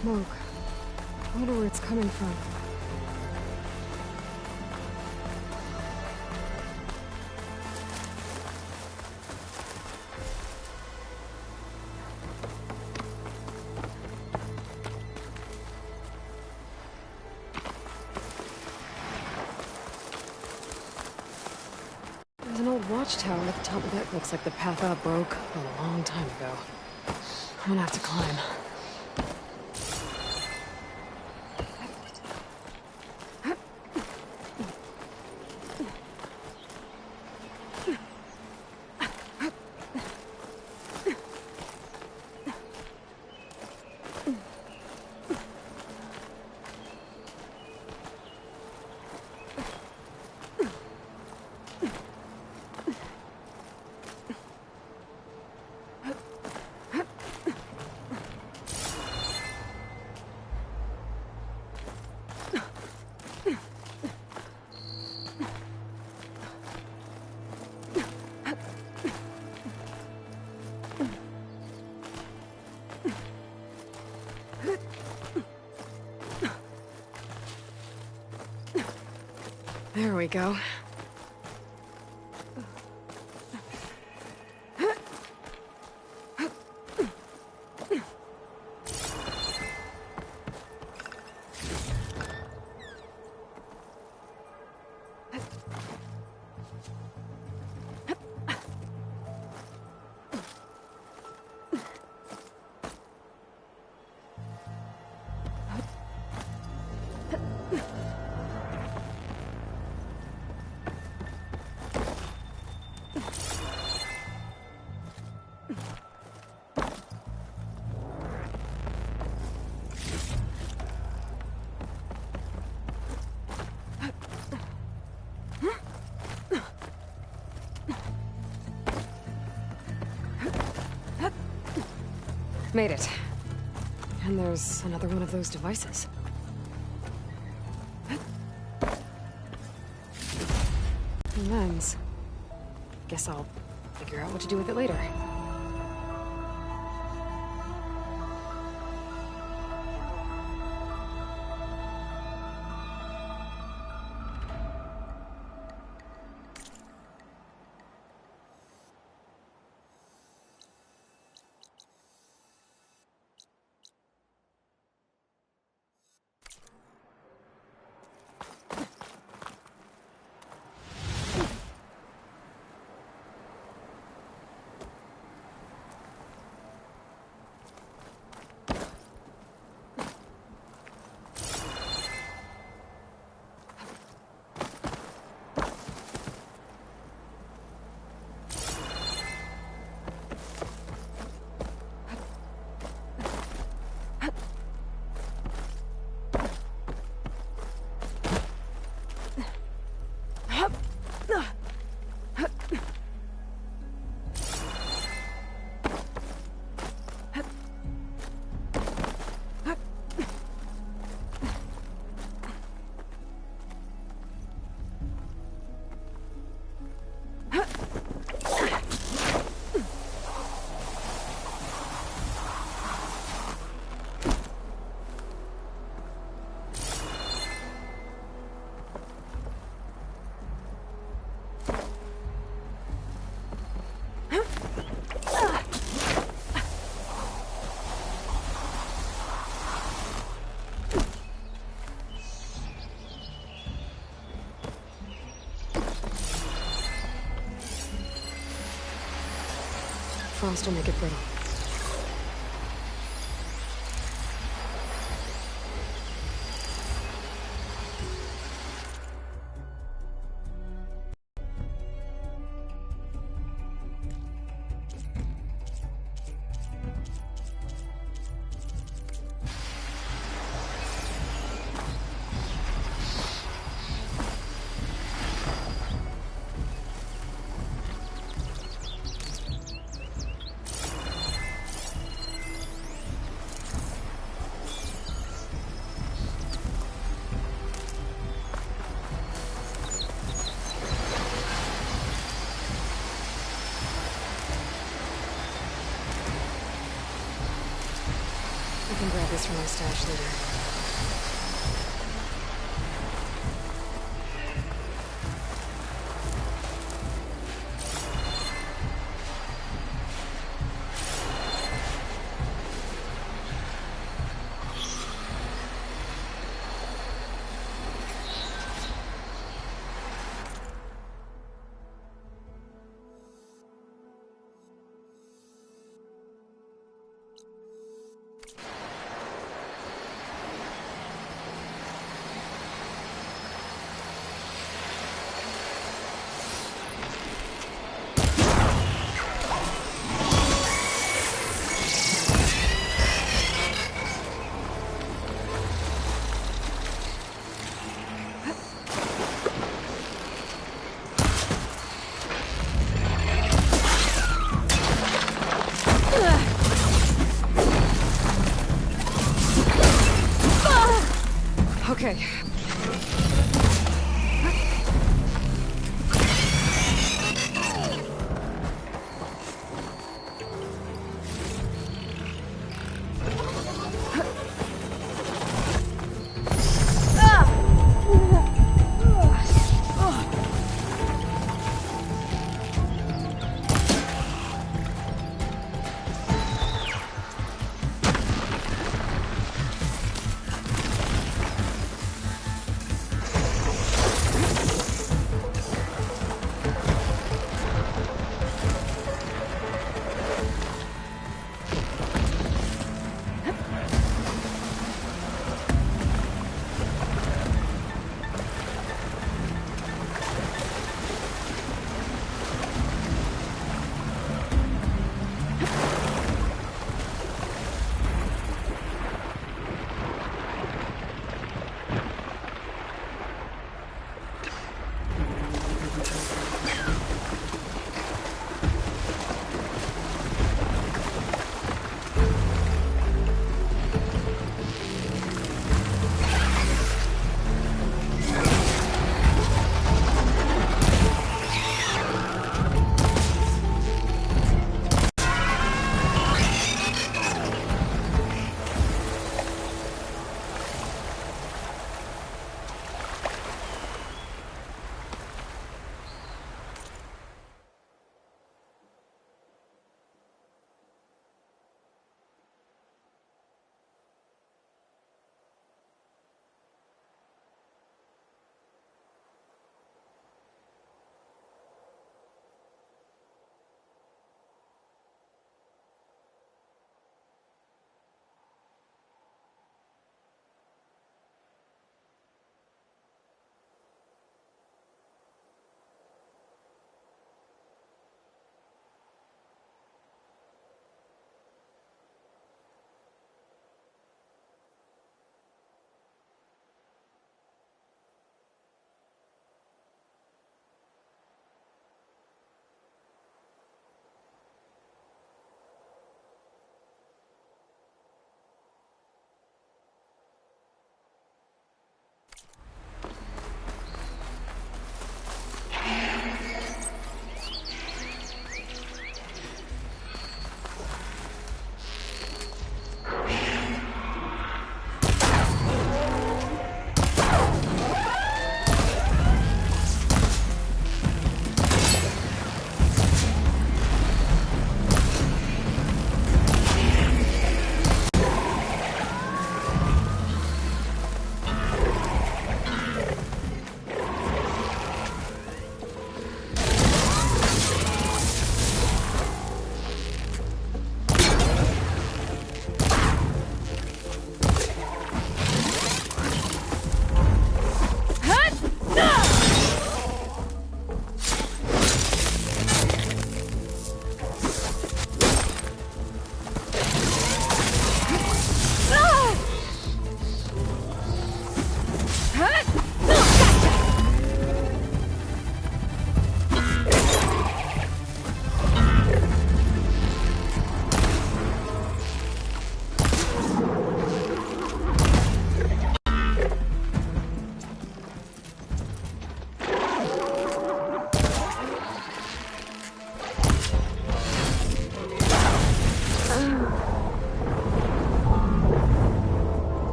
smoke. I wonder where it's coming from. There's an old watchtower at the top of it. Looks like the path up broke a long time ago. I'm gonna have to climb. There we go. Made it. And there's another one of those devices. A lens. Guess I'll figure out what to do with it later. Frost will make it brittle. can grab this from my stash later.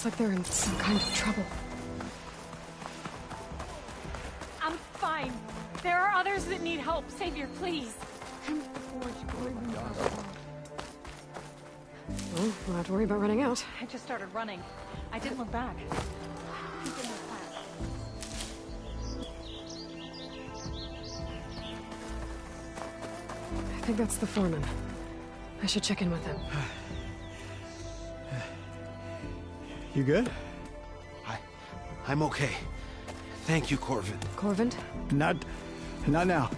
Looks like they're in some kind of trouble. I'm fine. There are others that need help. Savior, please. Well, we'll have to worry about running out. I just started running. I didn't look back. Keep in the plan. I think that's the foreman. I should check in with him. You good? I'm okay. Thank you, Corvin. Corvin? Not now.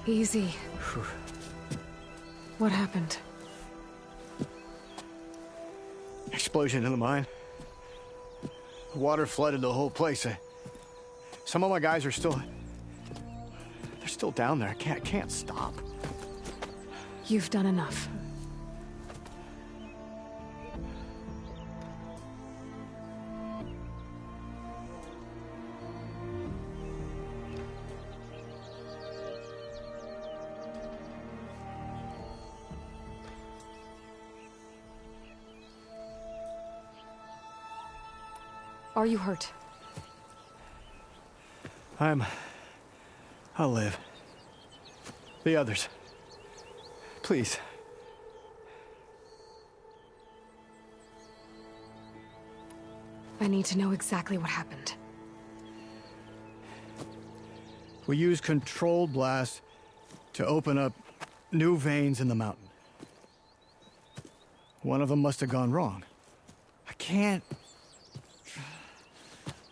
Easy. What happened? Explosion in the mine. Water flooded the whole place. Some of my guys are still... They're still down there. I can't stop. You've done enough. Are you hurt? I'll live. The others. Please. I need to know exactly what happened. We used controlled blasts to open up new veins in the mountain. One of them must have gone wrong.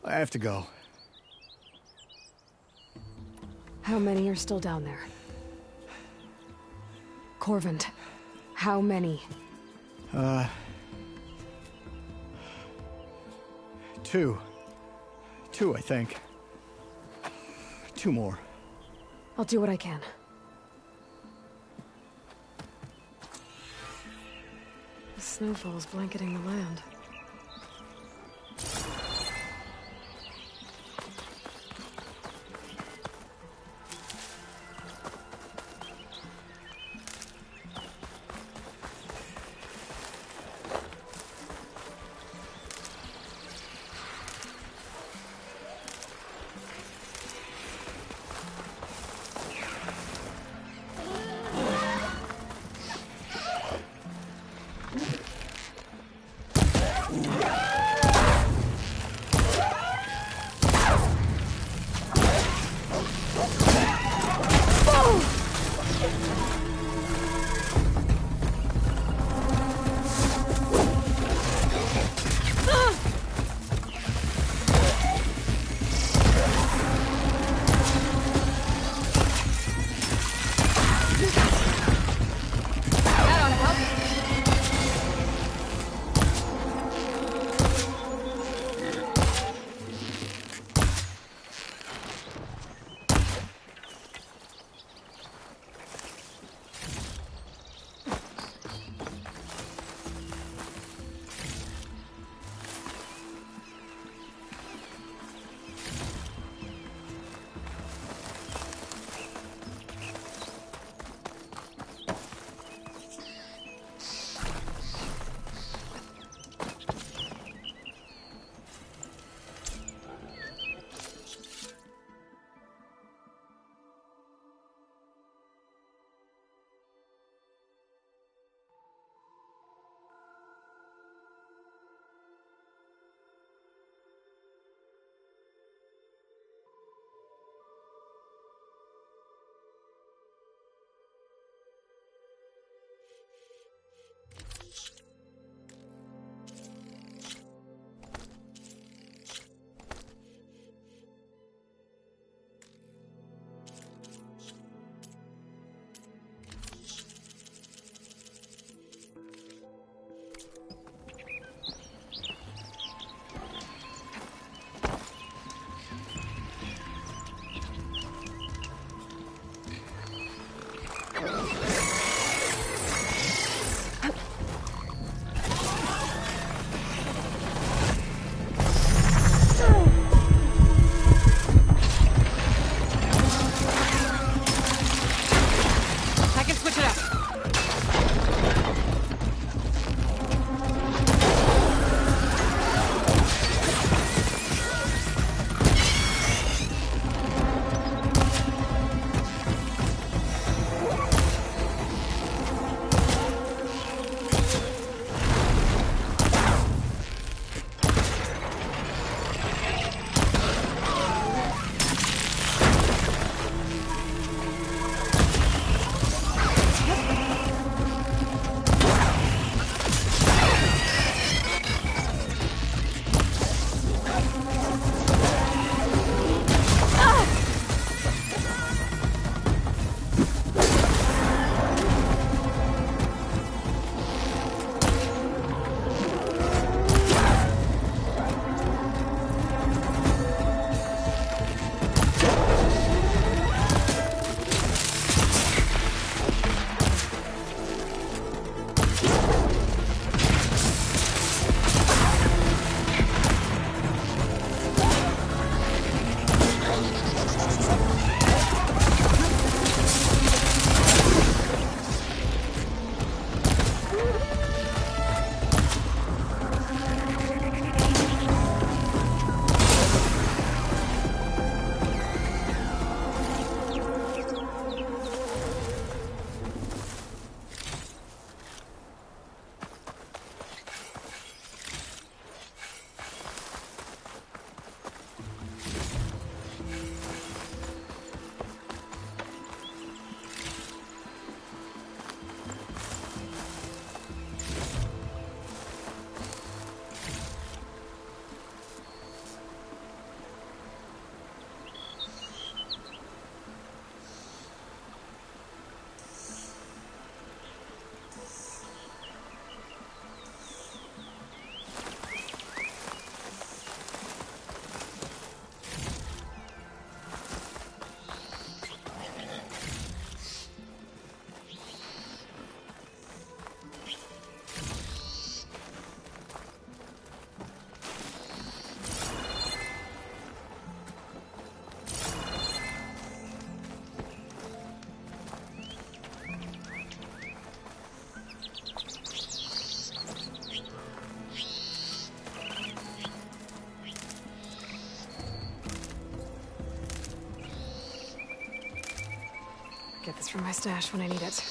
I have to go. How many are still down there? Corvin, how many? Two. Two, I think. Two more. I'll do what I can. The snowfall's blanketing the land. get this from my stash when I need it.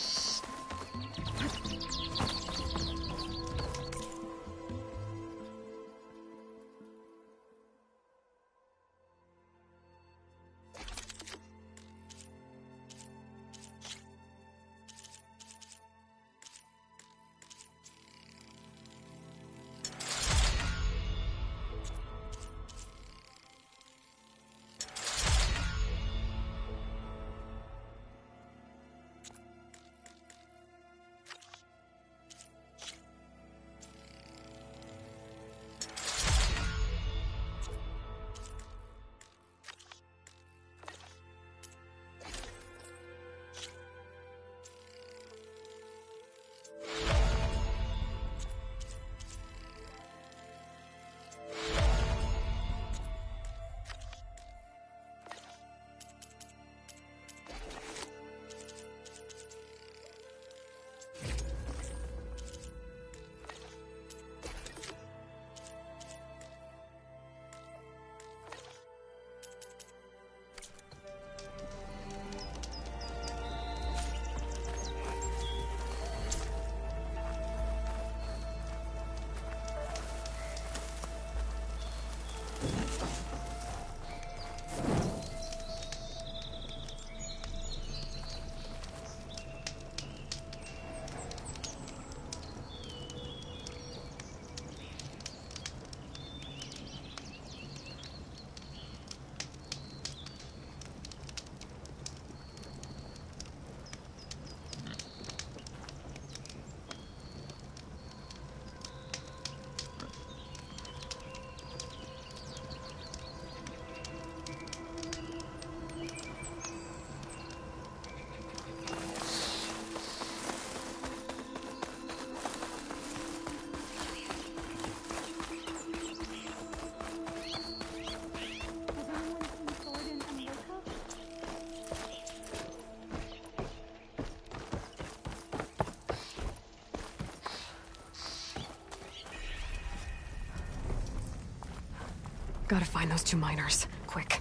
Gotta find those two miners, quick.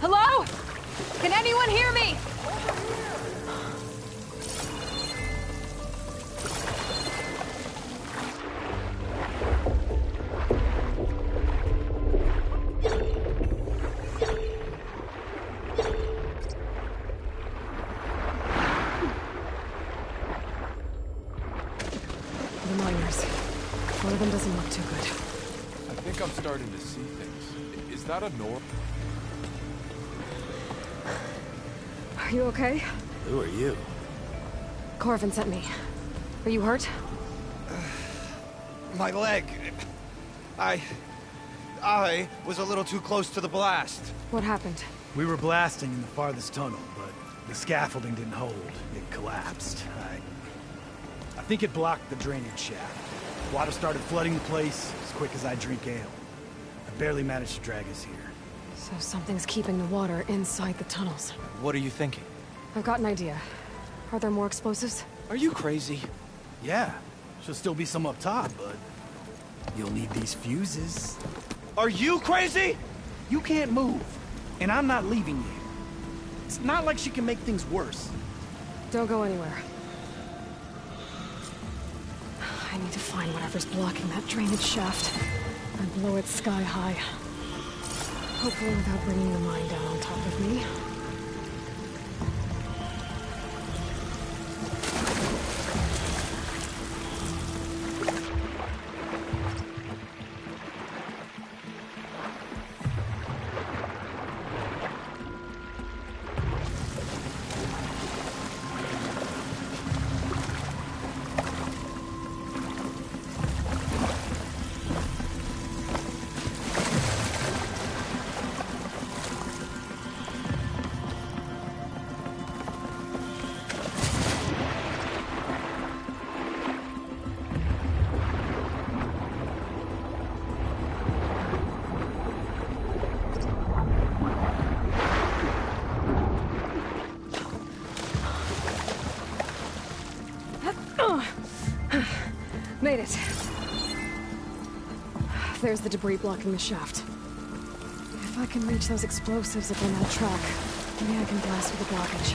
Hello? Can anyone hear me? The miners. One of them doesn't look too good. I think I'm starting to see things. Is that a norm? Are you okay? Who are you? Corvin sent me. Are you hurt? My leg. I was a little too close to the blast. What happened? We were blasting in the farthest tunnel, but the scaffolding didn't hold. It collapsed. I think it blocked the drainage shaft. Water started flooding the place as quick as I drink ale. I barely managed to drag us here. So something's keeping the water inside the tunnels. What are you thinking? I've got an idea. Are there more explosives? Are you crazy? Yeah, should still be some up top, but you'll need these fuses. Are you crazy? You can't move, and I'm not leaving you. It's not like she can make things worse. Don't go anywhere. I need to find whatever's blocking that drainage shaft and blow it sky high. Hopefully without bringing the mine down on top of me. Made it. There's the debris blocking the shaft. If I can reach those explosives up on that track, maybe I can blast through the blockage.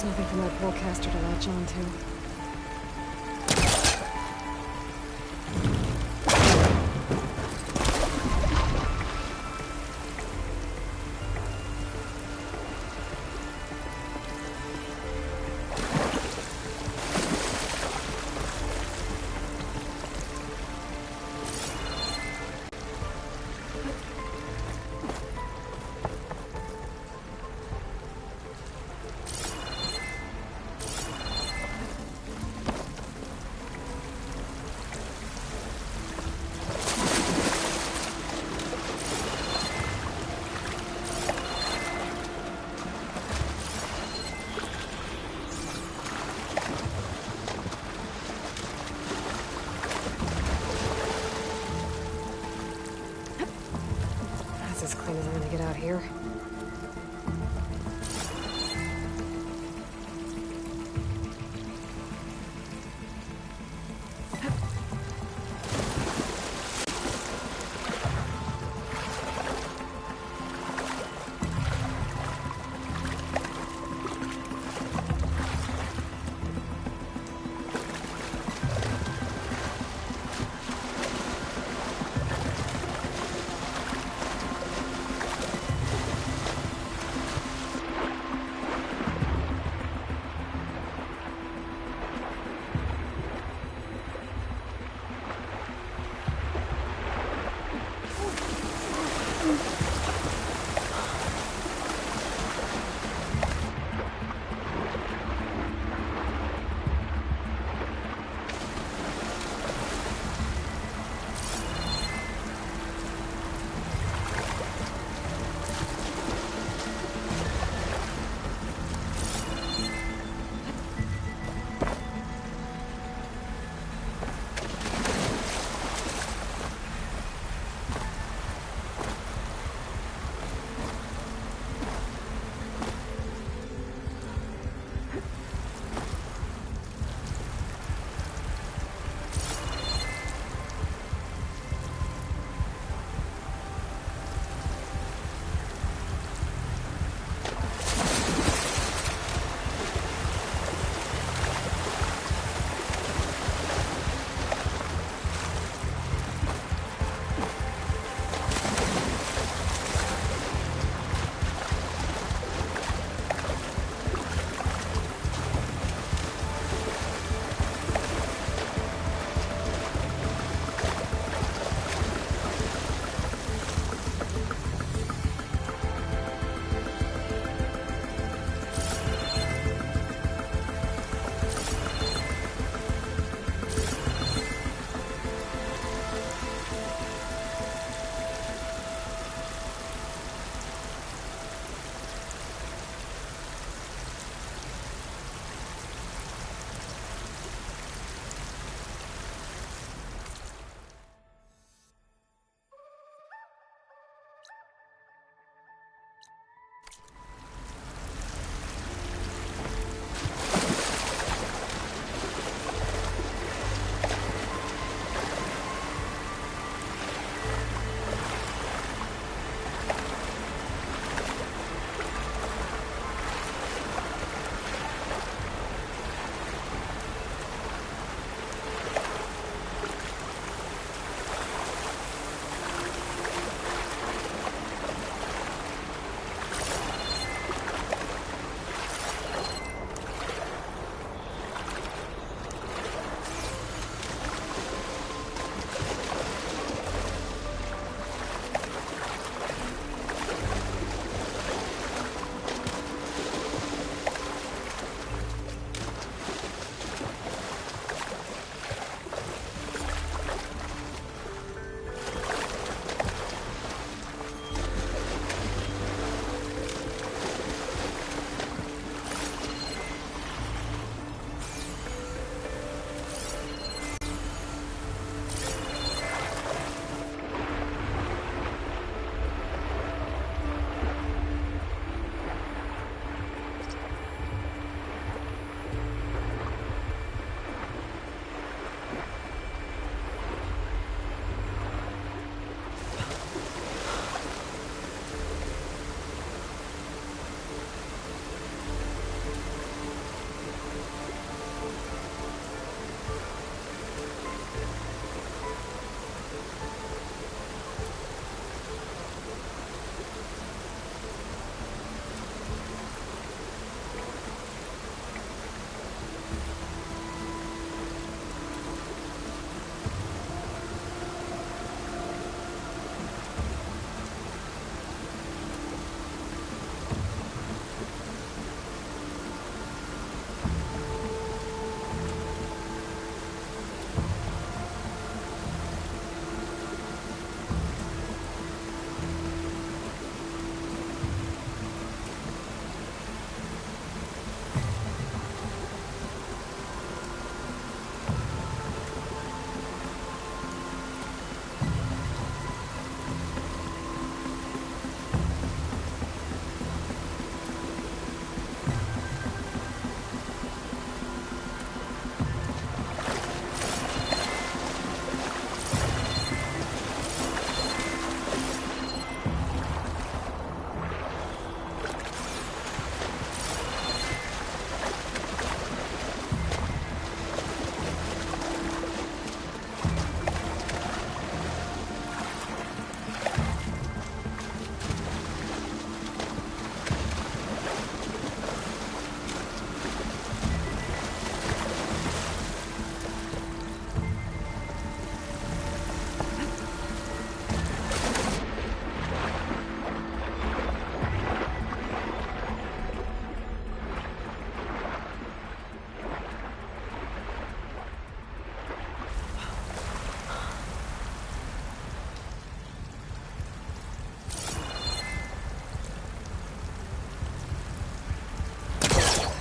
There's nothing for my poor caster to latch on to. That's as clean as I'm gonna get out here.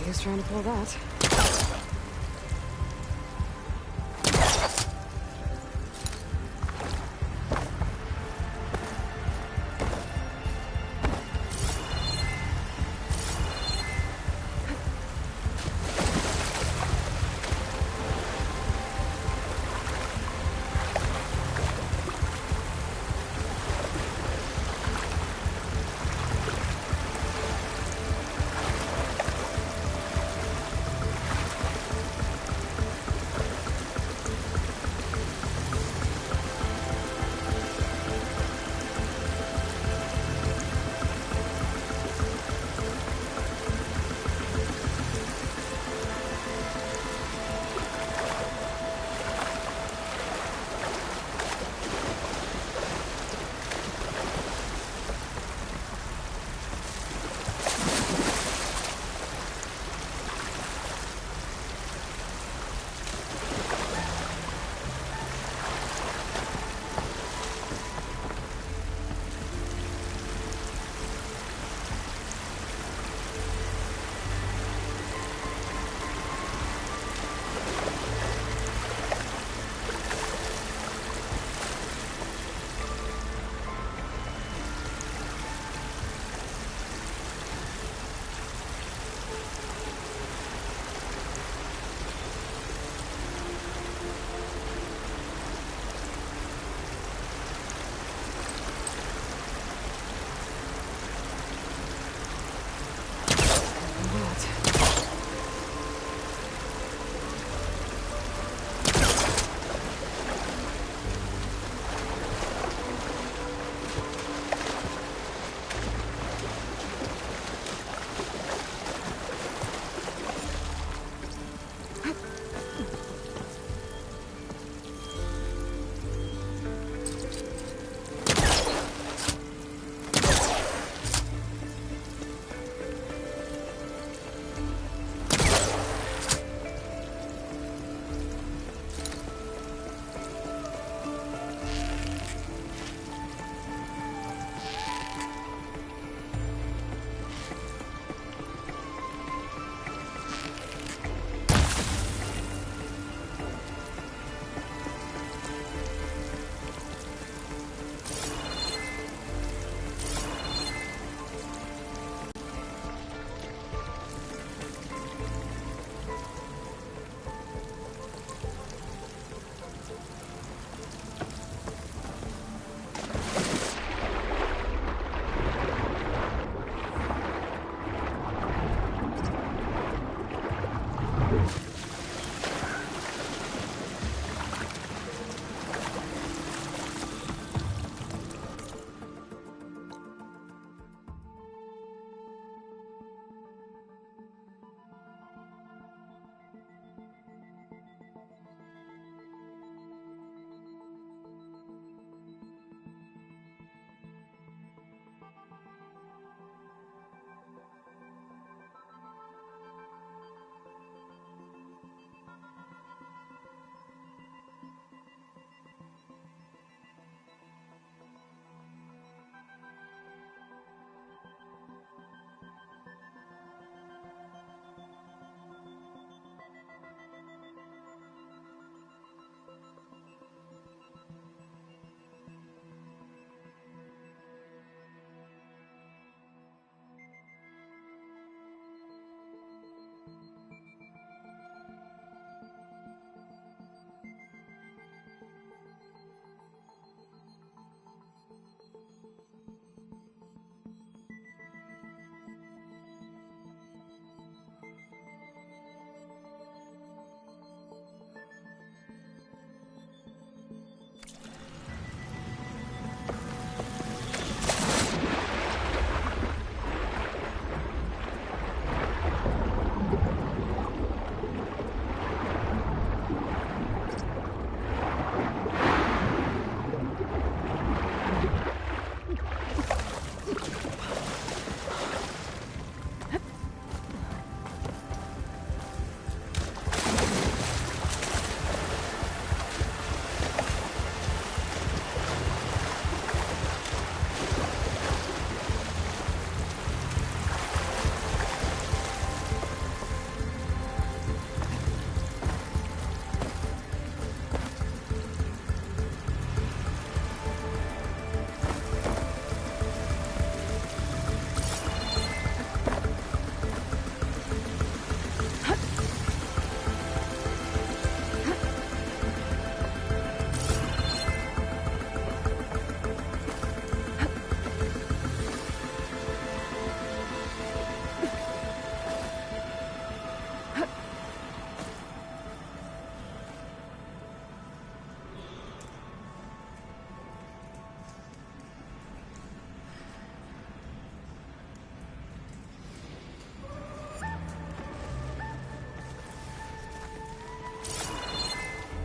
who's trying to pull that.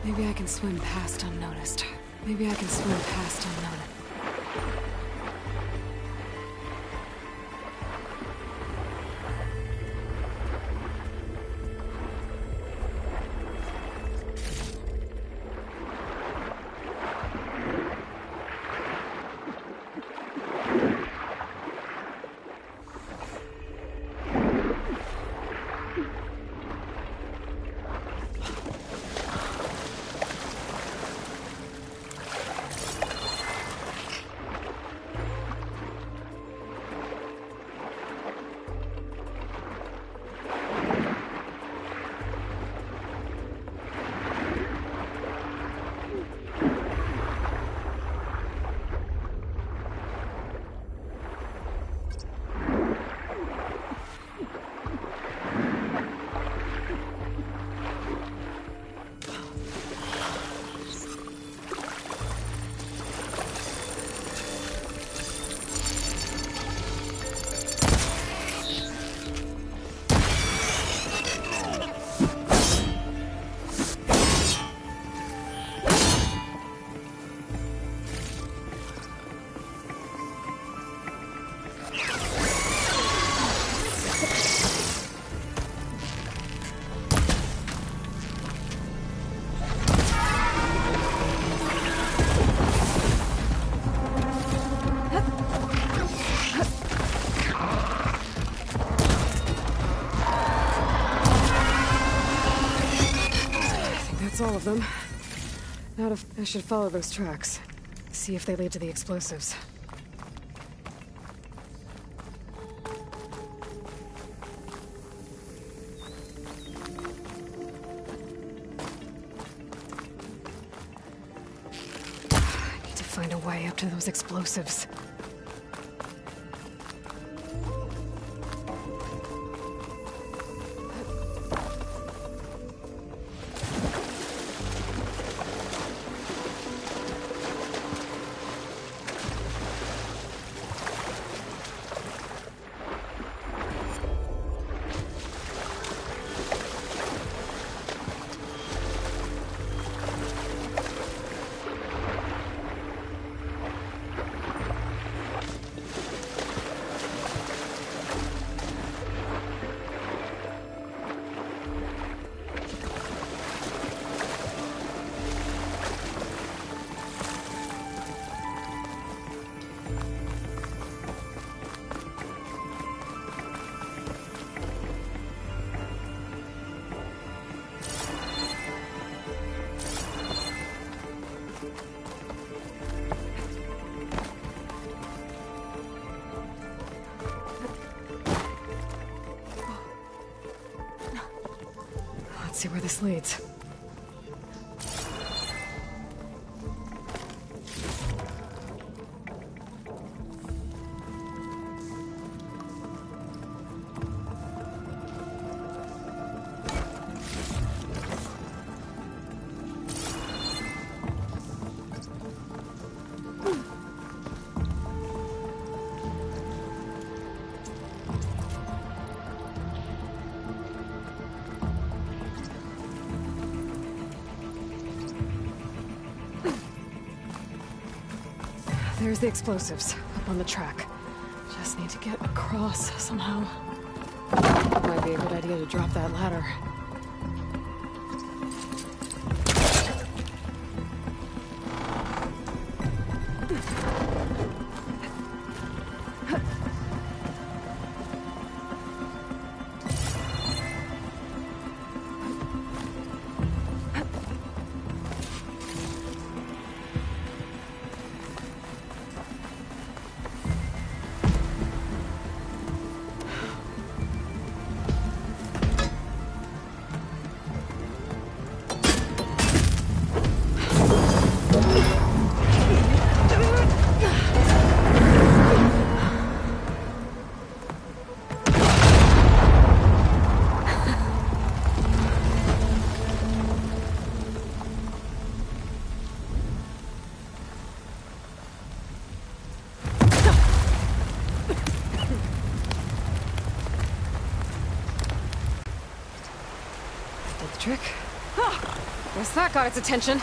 Maybe I can swim past unnoticed. Maybe I can swim past unnoticed. That's all of them. I should follow those tracks. See if they lead to the explosives. I need to find a way up to those explosives. Let's see where this leads. There's the explosives, up on the track. Just need to get across somehow. Might be a good idea to drop that ladder. Trick. Guess that got its attention.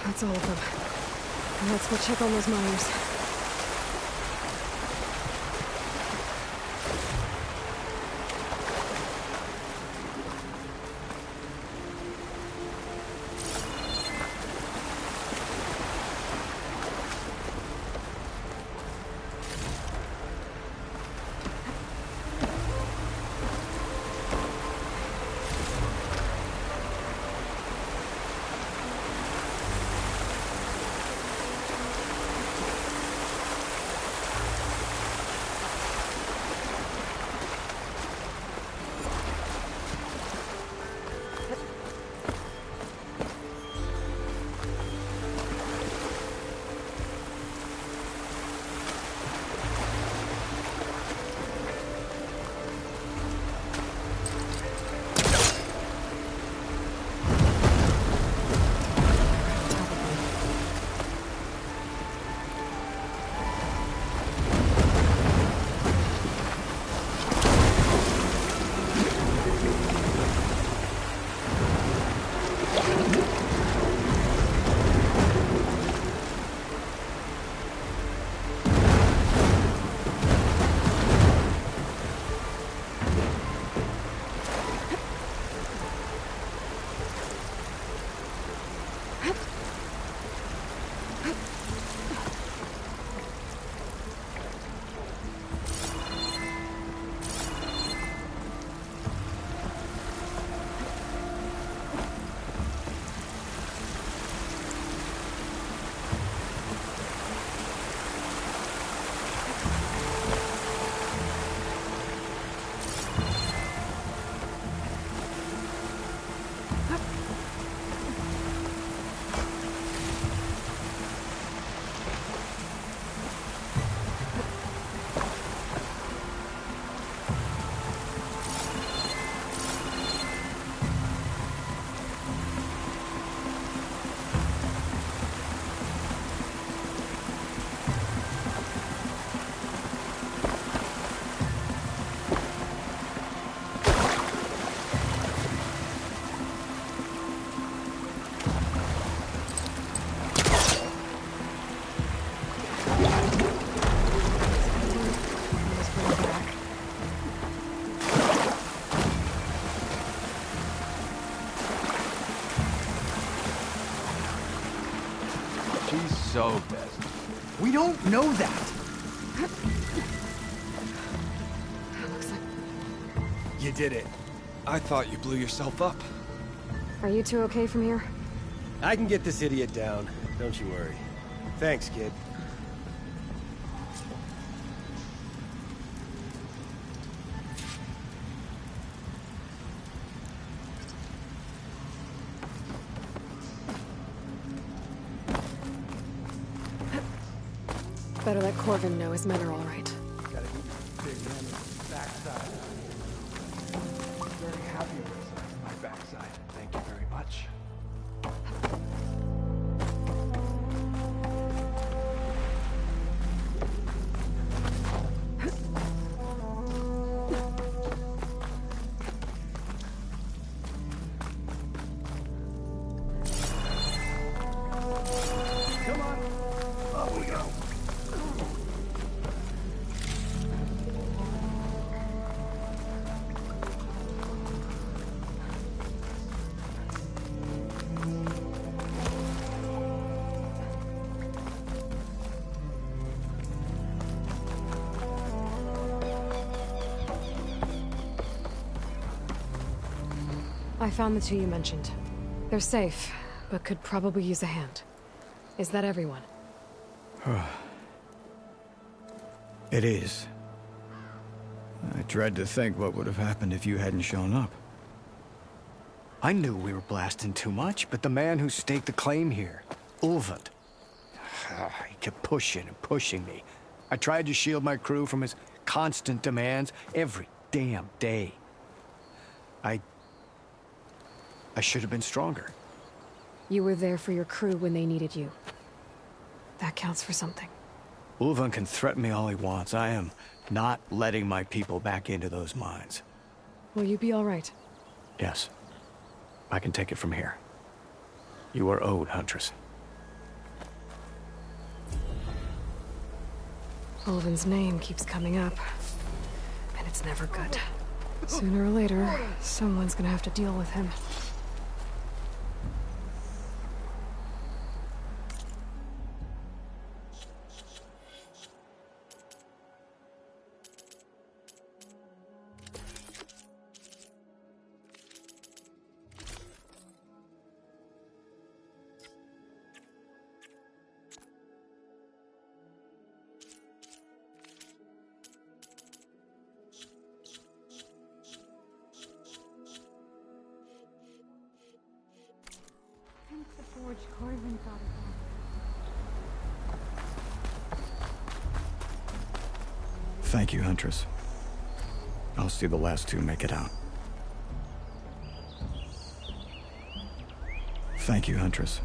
That's all of them. Let's go check on those miners. She's so dead. We don't know that. Looks like... You did it. I thought you blew yourself up. Are you two okay from here? I can get this idiot down. Don't you worry. Thanks, kid. Better let Corvin know his men are all right. Gotta keep your big man on the backside. Very happy with my backside. Thank you very much. I found the two you mentioned. They're safe, but could probably use a hand. Is that everyone? It is. I dread to think what would have happened if you hadn't shown up. I knew we were blasting too much, but the man who staked the claim here, Ulvund, he kept pushing and pushing me. I tried to shield my crew from his constant demands every damn day. I should have been stronger. You were there for your crew when they needed you. That counts for something. Ulvund can threaten me all he wants. I am not letting my people back into those mines. Will you be all right? Yes. I can take it from here. You are owed, Huntress. Ulvund's name keeps coming up, and it's never good. Sooner or later, someone's gonna have to deal with him. Thank you, Huntress. I'll see the last two make it out. Thank you, Huntress.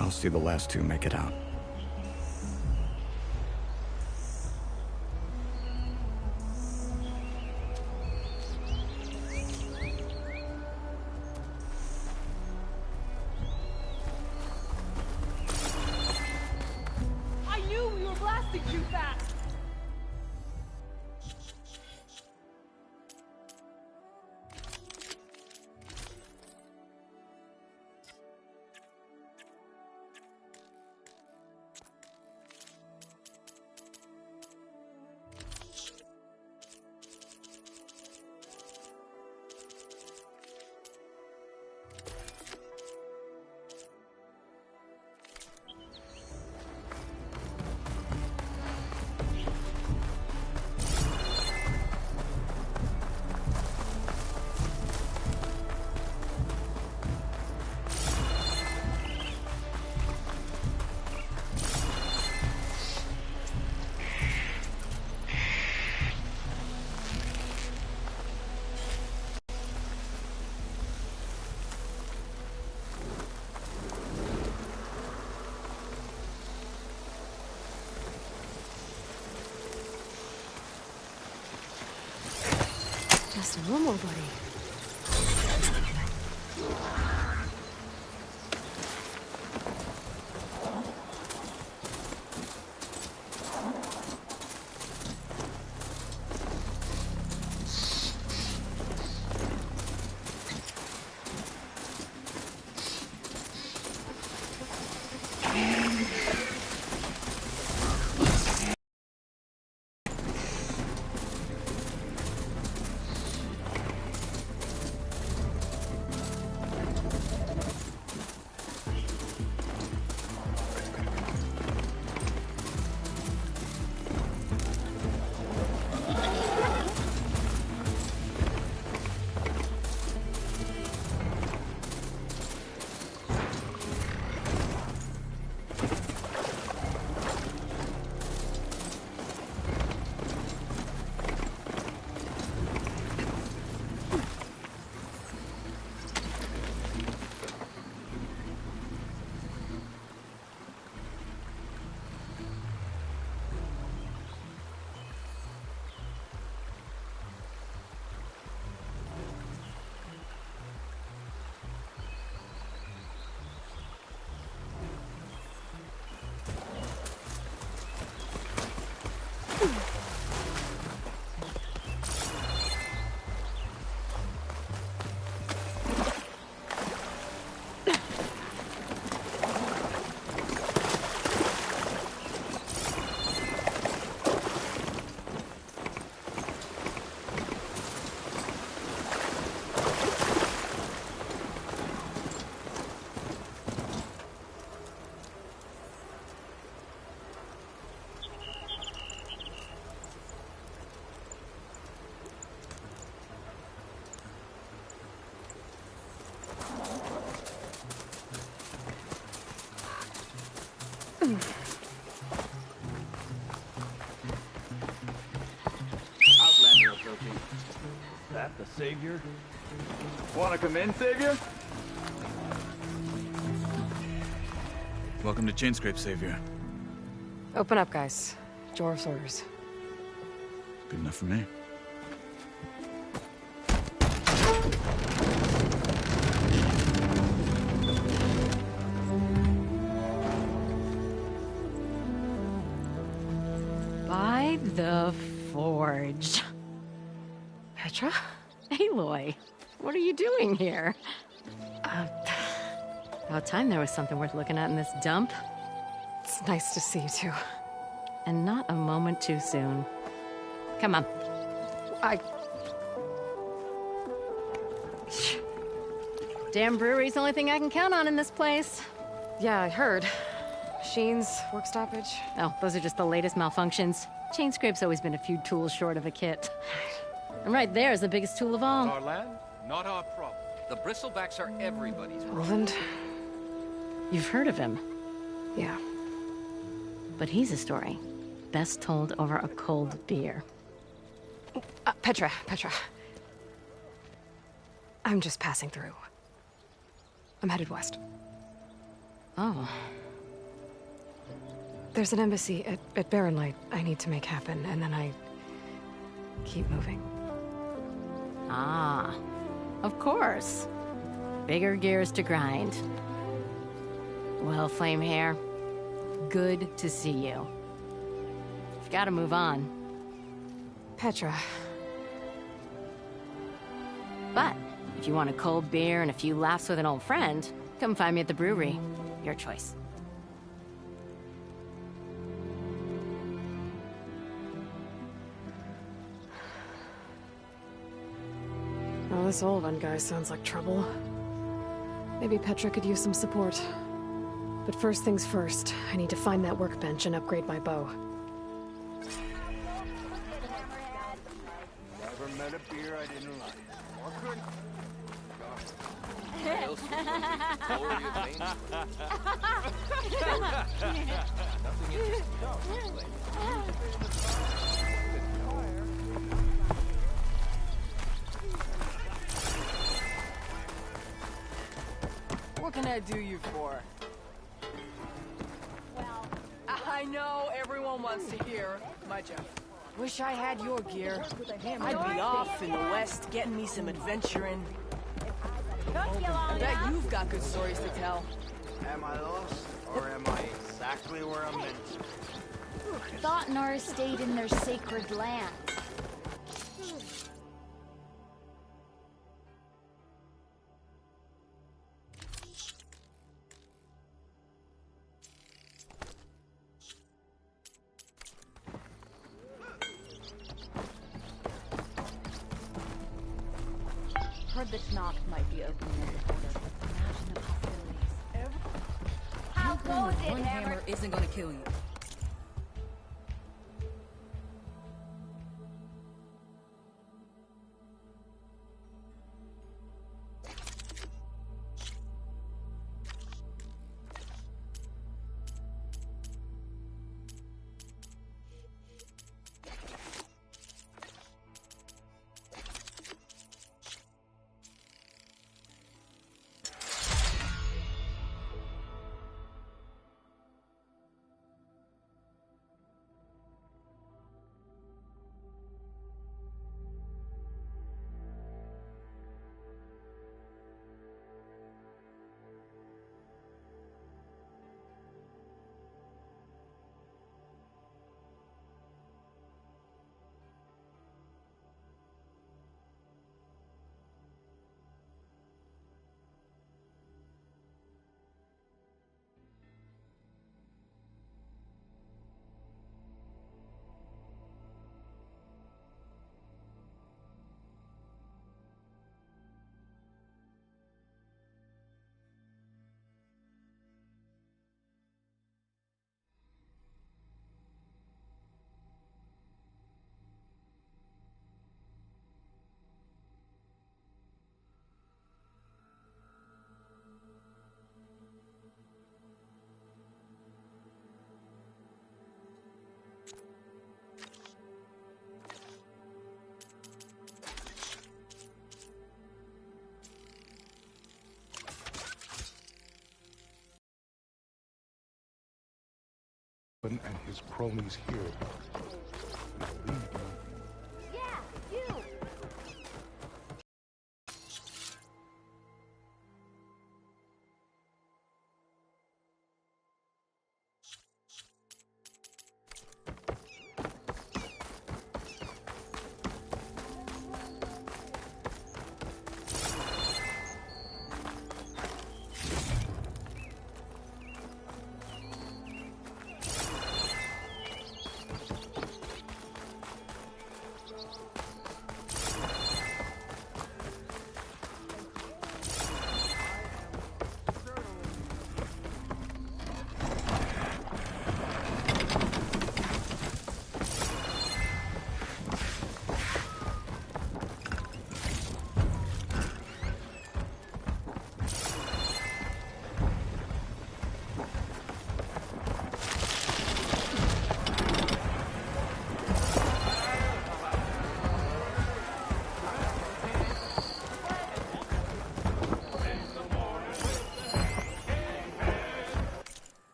I'll see the last two make it out. I knew we were blasting too fast! Just a normal buddy. Outlander approaching. That the Savior? Wanna come in, Savior? Welcome to Chainscrape, Savior. Open up, guys. Jor's orders. Good enough for me. By the Forge. Petra? Aloy, what are you doing here? About time there was something worth looking at in this dump. It's nice to see you too. And not a moment too soon. Come on. Damn brewery's the only thing I can count on in this place. Yeah, I heard. Machines, work stoppage. Oh, those are just the latest malfunctions. Chainscrape's always been a few tools short of a kit. And right there is the biggest tool of all. Our land, not our problem. The bristlebacks are everybody's problem. Roland? You've heard of him, Yeah. but he's a story best told over a cold beer. Petra. I'm just passing through. I'm headed west. Oh, There's an embassy at Barren Light I need to make happen, and then I keep moving. ah, of course. Bigger gears to grind. Well, Flame Hair, good to see you. You've got to move on. Petra. But if you want a cold beer and a few laughs with an old friend, come find me at the brewery. Your choice. Well, this old one guy sounds like trouble. Maybe Petra could use some support. But first things first, I need to find that workbench and upgrade my bow. Never met a beer I didn't like. Or couldn't. Lower your veins. Nothing interesting. What can I do you for? Well, I know everyone wants to hear my joke. Wish I had your gear. I'd be off in the west getting me some adventuring. I bet you've got good stories to tell. Am I lost, or am I exactly where I'm meant to be? thought Nara stayed in their sacred land. Heard the Knock might be opening at the border, but imagine the possibilities. How goes it, One hammer isn't gonna kill you. and his cronies hear about it. They'll leave you. Yeah, you!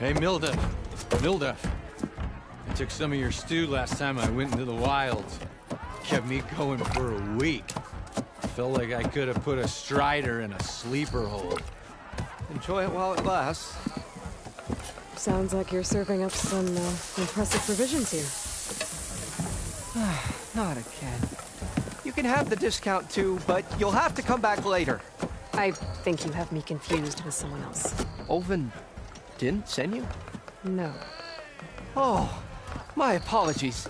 Hey, Mildef. I took some of your stew last time I went into the wilds. Kept me going for a week. Felt like I could have put a strider in a sleeper hole. Enjoy it while it lasts. Sounds like you're serving up some impressive provisions here. Not again. You can have the discount too, but you'll have to come back later. I think you have me confused with someone else. Olvin didn't send you? No. Oh, my apologies.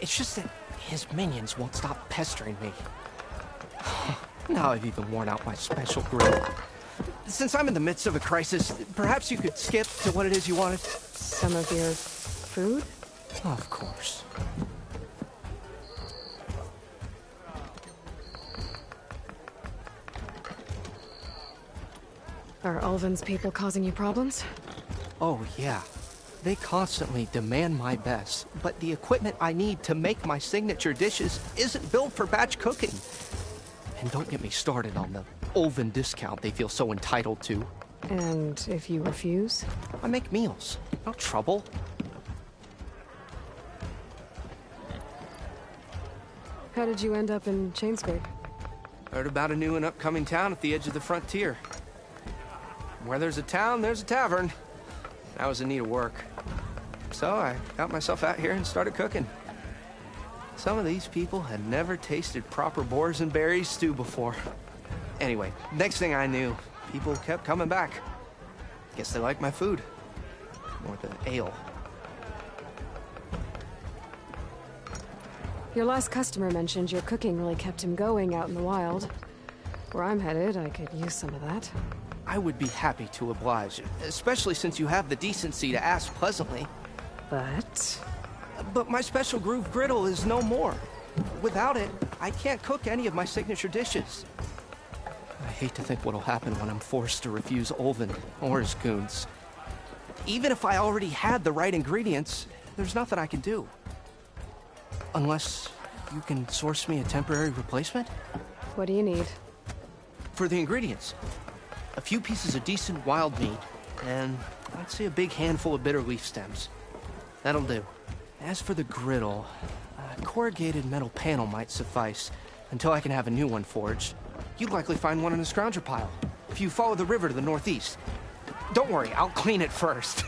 It's just that his minions won't stop pestering me. Now I've even worn out my special grill. Since I'm in the midst of a crisis, perhaps you could skip to what it is you wanted? Some of your food? Of course. Are Ulvin's people causing you problems? Oh, yeah. They constantly demand my best, but the equipment I need to make my signature dishes isn't built for batch cooking. And don't get me started on the Ulvin discount they feel so entitled to. And if you refuse? I make meals. No trouble. How did you end up in Chainsburg? Heard about a new and upcoming town at the edge of the frontier. Where there's a town, there's a tavern. I was in need of work. So I got myself out here and started cooking. Some of these people had never tasted proper boars and berries stew before. Anyway, next thing I knew, people kept coming back. Guess they liked my food. Or the ale. Your last customer mentioned your cooking really kept him going out in the wild. Where I'm headed, I could use some of that. I would be happy to oblige, especially since you have the decency to ask pleasantly. But my special groove griddle is no more. Without it, I can't cook any of my signature dishes. I hate to think what'll happen when I'm forced to refuse Ulvin or his goons. Even if I already had the right ingredients, there's nothing I can do. Unless you can source me a temporary replacement? What do you need? For the ingredients. A few pieces of decent wild meat, and I'd say a big handful of bitter leaf stems. That'll do. As for the griddle, a corrugated metal panel might suffice, until I can have a new one forged. You'd likely find one in a scrounger pile, if you follow the river to the northeast. Don't worry, I'll clean it first.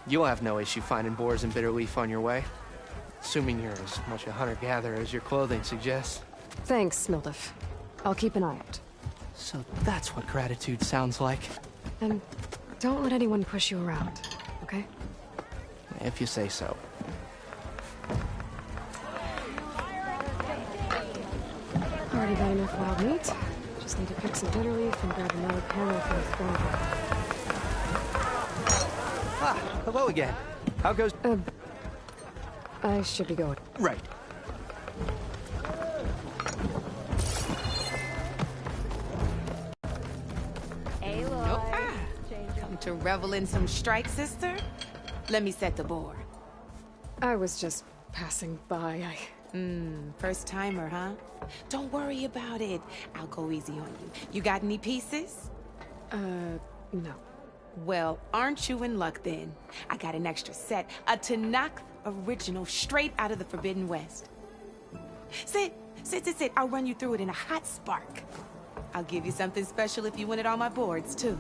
You'll have no issue finding boars and bitter leaf on your way. Assuming you're as much a hunter-gatherer as your clothing suggests. Thanks, Mildef. I'll keep an eye out. So that's what gratitude sounds like. And don't let anyone push you around, okay? If you say so. Already got enough wild meat. Just need to pick some bitter leaf and grab another panel for the throne. Ah, hello again. How goes... I should be going. Right. To revel in some strike, sister? Let me set the board. I was just passing by. First timer, huh? Don't worry about it. I'll go easy on you. You got any pieces? No. Well, aren't you in luck then? I got an extra set, a Tanakh original straight out of the Forbidden West. Sit. I'll run you through it in a hot spark. I'll give you something special if you win it on my boards, too.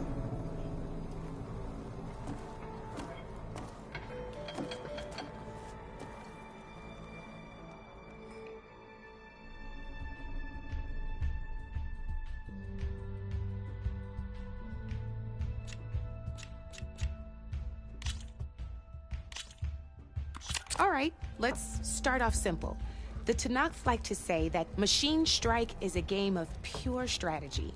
All right, let's start off simple. The Tanakh like to say that Machine Strike is a game of pure strategy.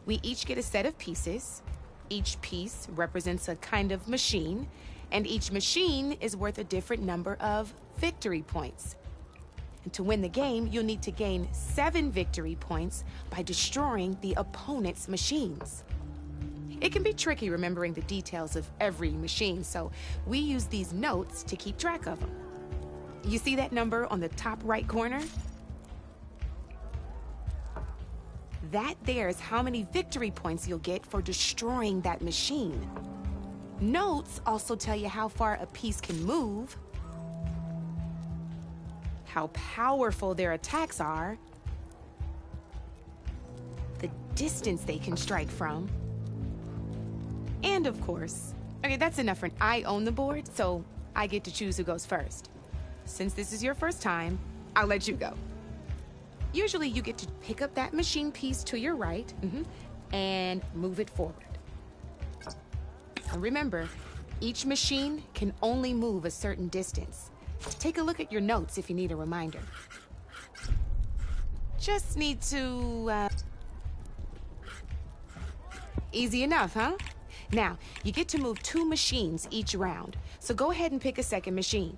We each get a set of pieces. Each piece represents a kind of machine, and each machine is worth a different number of victory points. And to win the game, you'll need to gain 7 victory points by destroying the opponent's machines. It can be tricky remembering the details of every machine, so we use these notes to keep track of them. You see that number on the top right corner? That there is how many victory points you'll get for destroying that machine. Notes also tell you how far a piece can move, how powerful their attacks are, the distance they can strike from, and of course, okay, that's enough for I own the board, so I get to choose who goes first. Since this is your first time, I'll let you go. Usually you get to pick up that machine piece to your right, and move it forward. And remember, each machine can only move a certain distance. Take a look at your notes if you need a reminder. Just need to, Easy enough, huh? Now, you get to move 2 machines each round, so go ahead and pick a second machine.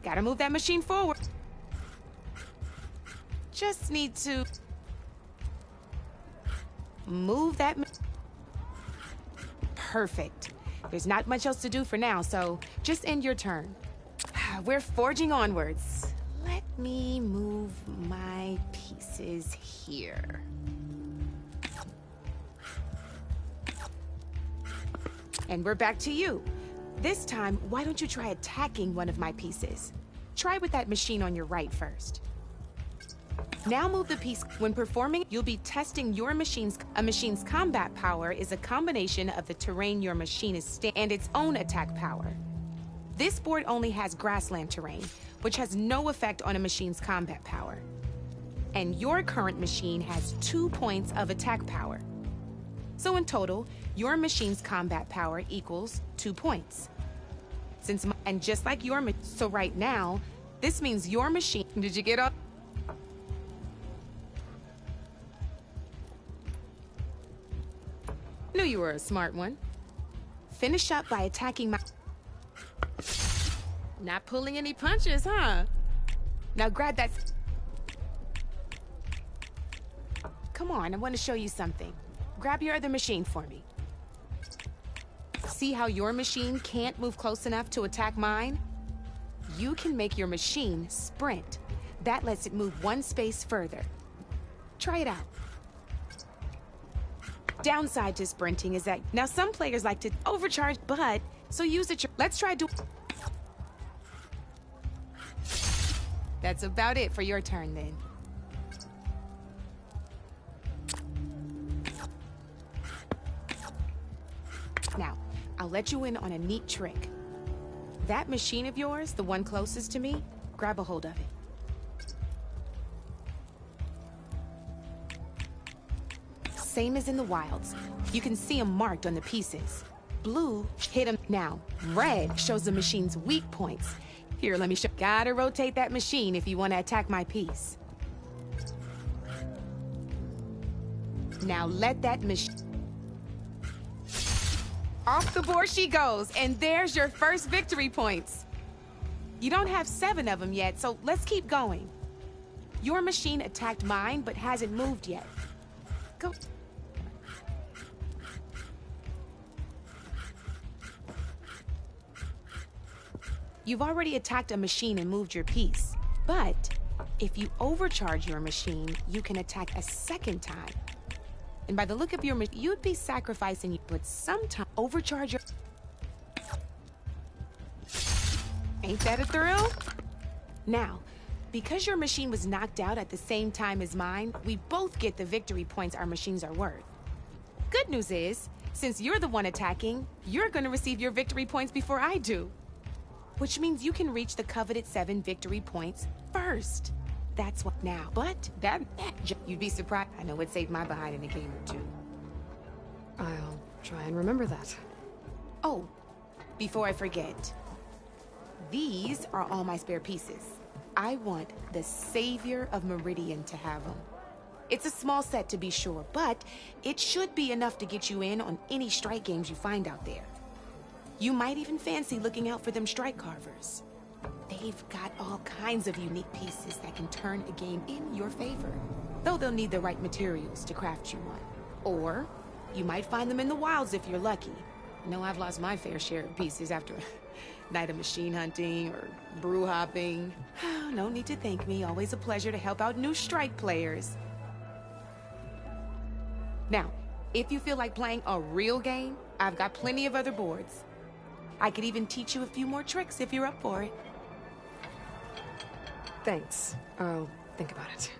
Gotta move that machine forward. Just need to move that. Perfect. There's not much else to do for now, so just end your turn. We're forging onwards. Let me move my pieces here. And we're back to you. This time, why don't you try attacking one of my pieces? Try with that machine on your right first. Now move the piece. When performing, you'll be testing your machine's... A machine's combat power is a combination of the terrain your machine is and its own attack power. This board only has grassland terrain, which has no effect on a machine's combat power. And your current machine has 2 points of attack power. So in total, your machine's combat power equals 2 points. And just like so right now, this means your machine... Did you get up? Knew you were a smart one. Finish up by attacking my... Not pulling any punches, huh? Now grab that... Come on, I want to show you something. Grab your other machine for me. See how your machine can't move close enough to attack mine? You can make your machine sprint. That lets it move 1 space further. Try it out. Downside to sprinting is that now some players like to overcharge, but so use it. Let's try do. That's about it for your turn then. Now, I'll let you in on a neat trick. That machine of yours, the one closest to me, grab a hold of it. Same as in the wilds. You can see them marked on the pieces. Blue, hit them. Now, red shows the machine's weak points. Here, let me show. Gotta rotate that machine if you want to attack my piece. Now let that machine... Off the board she goes, and there's your first victory points. You don't have 7 of them yet, so let's keep going. Your machine attacked mine, but hasn't moved yet. Go. You've already attacked a machine and moved your piece. But if you overcharge your machine, you can attack a second time. And by the look of your machine, you'd be sacrificing you, but sometime overcharge your... Ain't that a thrill? Now, because your machine was knocked out at the same time as mine, we both get the victory points our machines are worth. Good news is, since you're the one attacking, you're gonna receive your victory points before I do. Which means you can reach the coveted 7 victory points first. That's what now. But you'd be surprised. I know it saved my behind in a game or 2. I'll try and remember that. Oh, before I forget. These are all my spare pieces. I want the Savior of Meridian to have them. It's a small set to be sure, but it should be enough to get you in on any strike games you find out there. You might even fancy looking out for them strike carvers. They've got all kinds of unique pieces that can turn a game in your favor. Though they'll need the right materials to craft you one. Or you might find them in the wilds if you're lucky. I know I've lost my fair share of pieces after a night of machine hunting or brew hopping. No need to thank me. Always a pleasure to help out new strike players. Now, if you feel like playing a real game, I've got plenty of other boards. I could even teach you a few more tricks if you're up for it. Thanks. I'll think about it.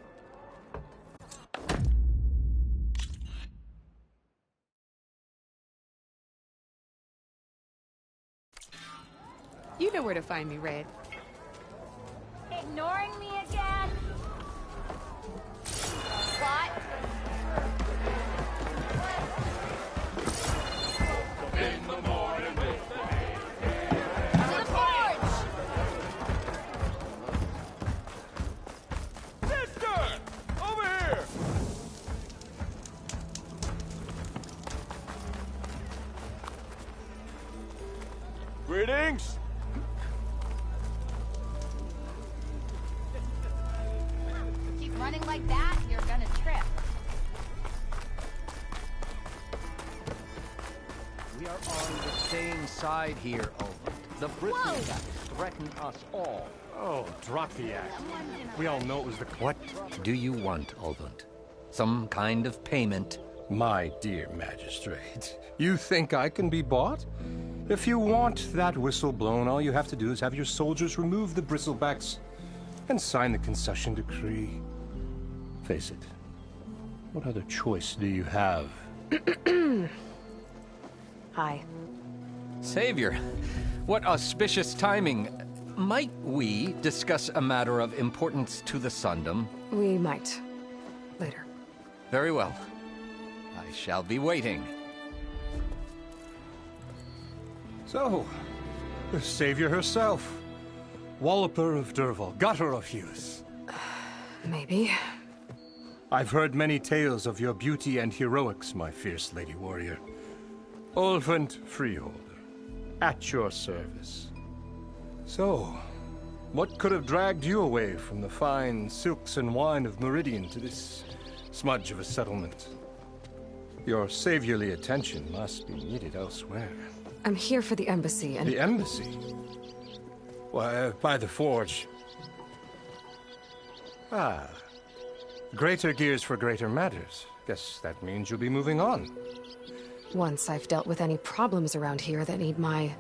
You know where to find me, Red. Ignoring me again? What? In the morning with To the forge! Sister! Over here! Greetings. Keep running like that, you're gonna trip. We are on the same side here, Olin. The Bristlecats threaten us all. Oh, drop the act. We all know it was the... What do you want, Olvund? Some kind of payment? My dear magistrate, you think I can be bought? If you want that whistle blown, all you have to do is have your soldiers remove the bristlebacks and sign the concession decree. Face it, what other choice do you have? Hi. Savior, what auspicious timing. Might we discuss a matter of importance to the Sundom? We might. Later. Very well. I shall be waiting. So, the savior herself. Walloper of Derval, gutter of youth. Maybe. I've heard many tales of your beauty and heroics, my fierce lady warrior. Olvund Freeholder, at your service. So, what could have dragged you away from the fine silks and wine of Meridian to this smudge of a settlement? Your saviorly attention must be needed elsewhere. I'm here for the embassy and... The embassy? Why, by the forge. Ah. Greater gears for greater matters. Guess that means you'll be moving on. Once I've dealt with any problems around here that need my...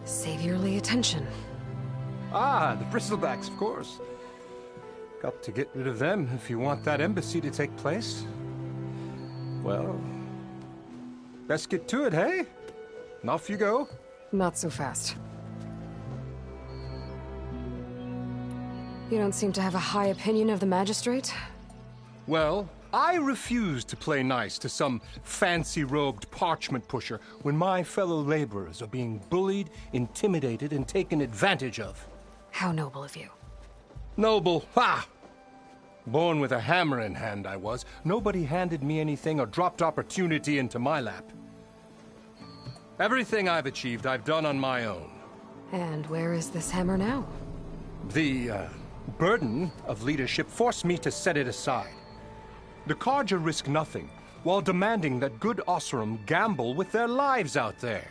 saviorly attention. Ah, the bristlebacks, of course. Got to get rid of them if you want that embassy to take place. Well, let's get to it, hey? And off you go. Not so fast. You don't seem to have a high opinion of the magistrate? Well, I refuse to play nice to some fancy-robed parchment pusher when my fellow laborers are being bullied, intimidated, and taken advantage of. How noble of you. Noble? Ha! Born with a hammer in hand, I was. Nobody handed me anything or dropped opportunity into my lap. Everything I've achieved, I've done on my own. And where is this hammer now? The, burden of leadership forced me to set it aside. The Carja risk nothing, while demanding that good Osram gamble with their lives out there.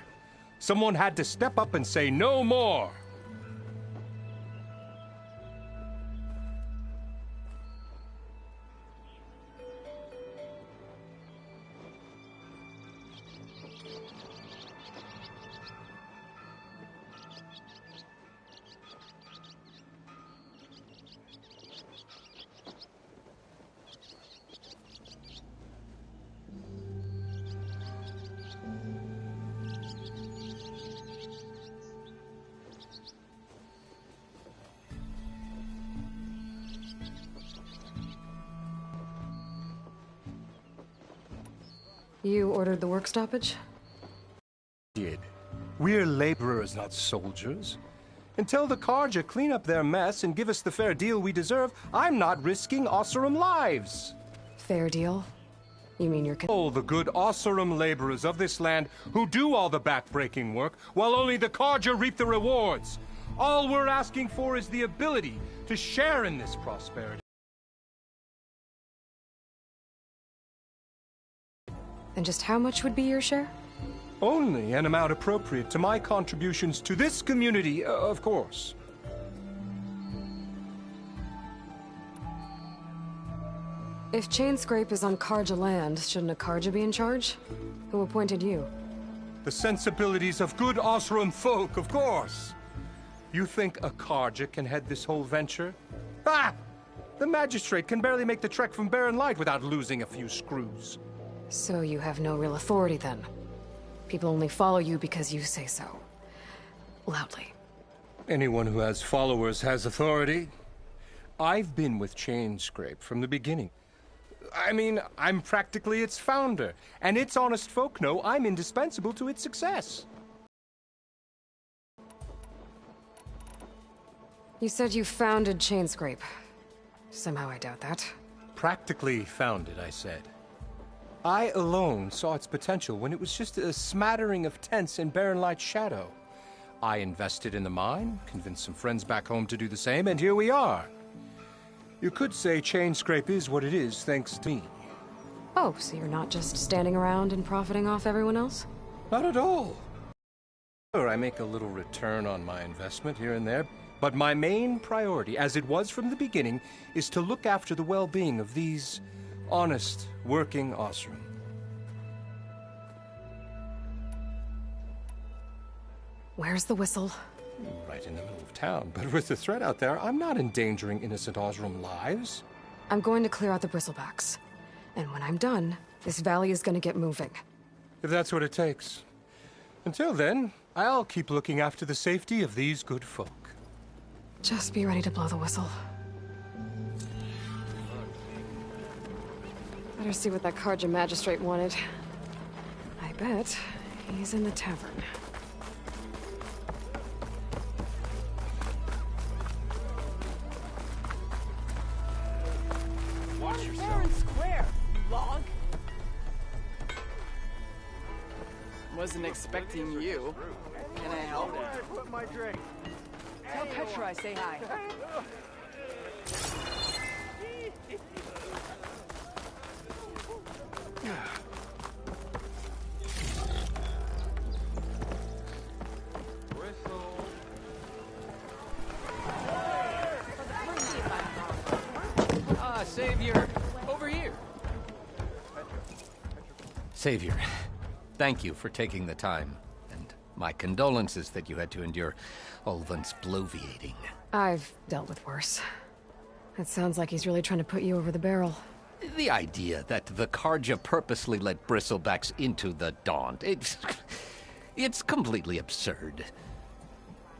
Someone had to step up and say no more. You ordered the work stoppage? Did. We're laborers, not soldiers. Until the Carja clean up their mess and give us the fair deal we deserve, I'm not risking Osseram lives. Fair deal? You mean you're all the good Osseram laborers of this land who do all the back-breaking work, while only the Carja reap the rewards. All we're asking for is the ability to share in this prosperity. And just how much would be your share? Only an amount appropriate to my contributions to this community, of course. If Chainscrape is on Carja land, shouldn't a Carja be in charge? Who appointed you? The sensibilities of good Osseram folk, of course. You think a Carja can head this whole venture? Ah! The magistrate can barely make the trek from Barren Light without losing a few screws. So you have no real authority then? People only follow you because you say so. Loudly. Anyone who has followers has authority. I've been with Chainscrape from the beginning. I mean, I'm practically its founder, and its honest folk know I'm indispensable to its success. You said you founded Chainscrape. Somehow I doubt that. Practically founded, I said. I alone saw its potential when it was just a smattering of tents in Barren Light's shadow. I invested in the mine, convinced some friends back home to do the same, and here we are. You could say Chainscrape is what it is thanks to me. Oh, so you're not just standing around and profiting off everyone else? Not at all. Sure, I make a little return on my investment here and there, but my main priority, as it was from the beginning, is to look after the well-being of these honest, working Osseram. Where's the whistle? Right in the middle of town, but with the threat out there, I'm not endangering innocent Osseram lives. I'm going to clear out the bristlebacks. And when I'm done, this valley is going to get moving. If that's what it takes. Until then, I'll keep looking after the safety of these good folk. Just be ready to blow the whistle. Better see what that Carja magistrate wanted. I bet he's in the tavern. Watch yourself. Fair and square, you log. Wasn't expecting you. Can I help? Put my drink. Tell Petra I say hi. Savior, over here. Savior, thank you for taking the time, and my condolences that you had to endure Ulvund's bloviating. I've dealt with worse. It sounds like he's really trying to put you over the barrel. The idea that the Carja purposely let bristlebacks into the Daunt, it's completely absurd.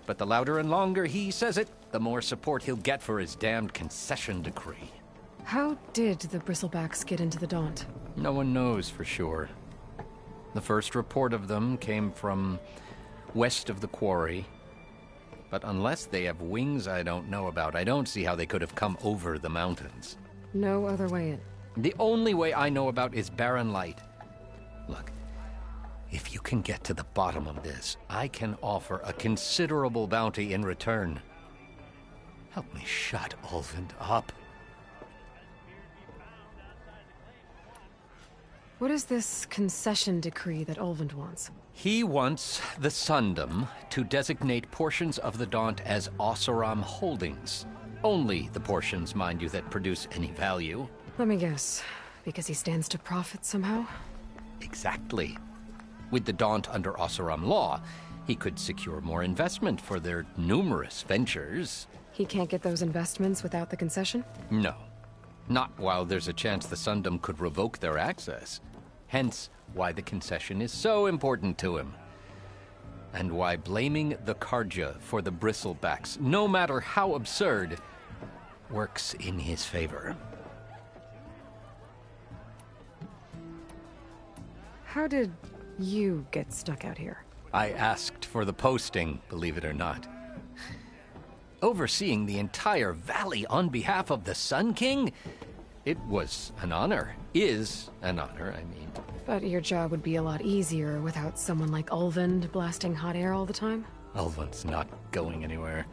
But the louder and longer he says it, the more support he'll get for his damned concession decree. How did the bristlebacks get into the Daunt? No one knows for sure. The first report of them came from west of the quarry. But unless they have wings I don't know about, I don't see how they could have come over the mountains. No other way in. The only way I know about is Barren Light. Look, if you can get to the bottom of this, I can offer a considerable bounty in return. Help me shut Ulvund up. What is this concession decree that Ulvund wants? He wants the Sundom to designate portions of the Daunt as Osseram holdings. Only the portions, mind you, that produce any value. Let me guess. Because he stands to profit somehow? Exactly. With the Daunt under Osseram law, he could secure more investment for their numerous ventures. He can't get those investments without the concession? No. Not while there's a chance the Sundom could revoke their access. Hence, why the concession is so important to him. And why blaming the Carja for the bristlebacks, no matter how absurd, works in his favor. How did you get stuck out here? I asked for the posting, believe it or not. Overseeing the entire valley on behalf of the Sun King? It was an honor. Is an honor, I mean. But your job would be a lot easier without someone like Ulvund blasting hot air all the time? Ulvund's not going anywhere.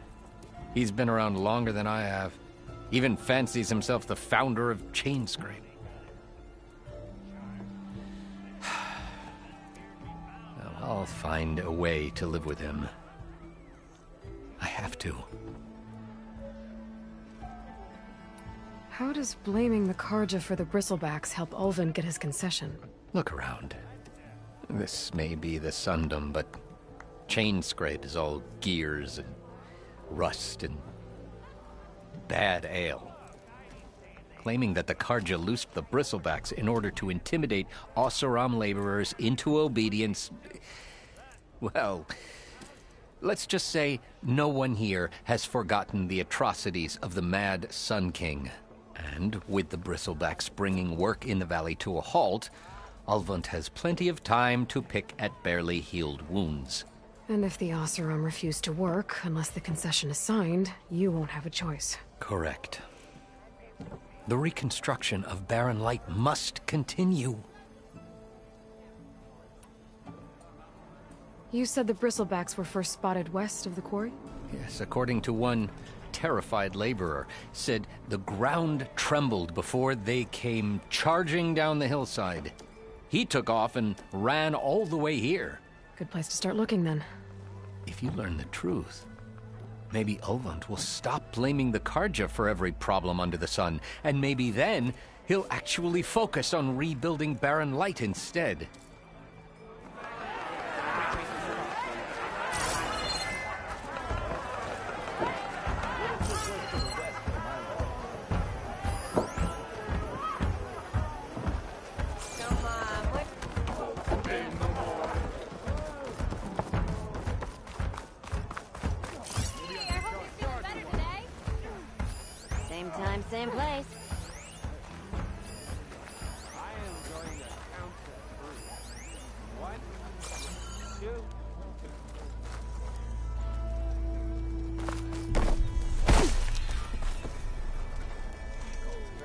He's been around longer than I have. Even fancies himself the founder of chain scraping. Well, I'll find a way to live with him. I have to. How does blaming the Karja for the bristlebacks help Ulvund get his concession? Look around. This may be the Sundom, but chain scrape is all gears and rust and bad ale. Claiming that the Karja loosed the bristlebacks in order to intimidate Oseram laborers into obedience. Well, let's just say no one here has forgotten the atrocities of the Mad Sun King. And with the bristlebacks bringing work in the valley to a halt, Ulvund has plenty of time to pick at barely healed wounds. And if the Oseram refuse to work, unless the concession is signed, you won't have a choice. Correct. The reconstruction of Barren Light must continue. You said the bristlebacks were first spotted west of the quarry? Yes, according to one terrified laborer, said the ground trembled before they came charging down the hillside. He took off and ran all the way here. Good place to start looking, then. If you learn the truth, maybe Ulvund will stop blaming the Karja for every problem under the sun, and maybe then he'll actually focus on rebuilding Barren Light instead. Same time, same place. I am going to count to 3. 1, 2.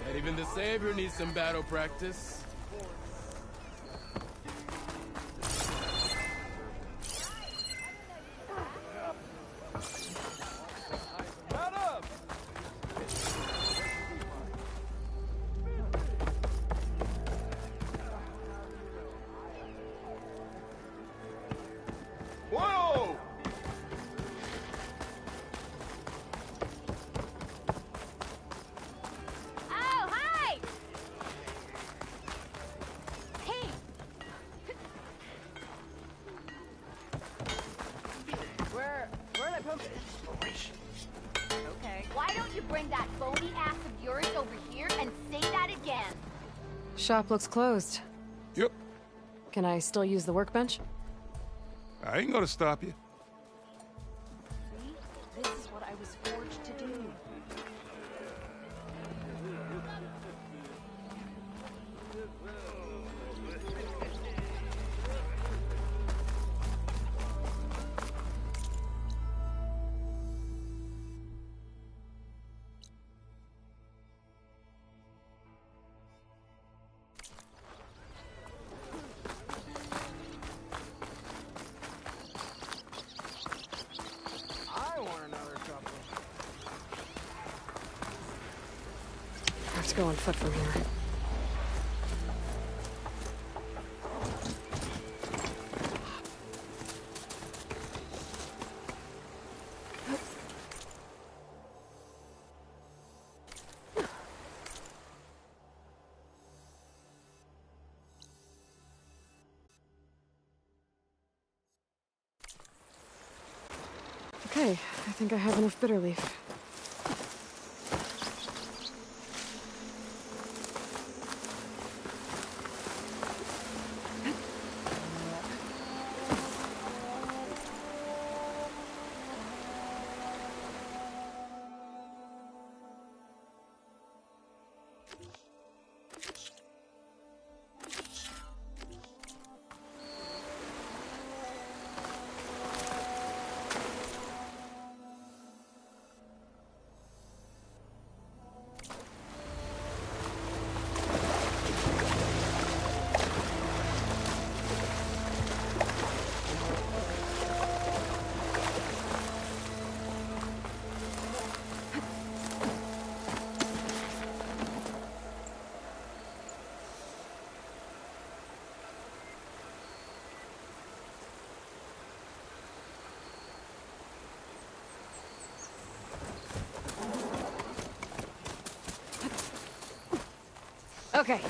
And even the Savior needs some battle practice. Whoa! Oh, hi! Hey! Where did I pump it? Okay. Why don't you bring that phony ass of yours over here and say that again? Shop looks closed. Yep. Can I still use the workbench? I ain't gonna stop you. This is what I was forged to do. I want another couple. Have to go on foot from here. Okay, I think I have enough bitter leaf. Okay,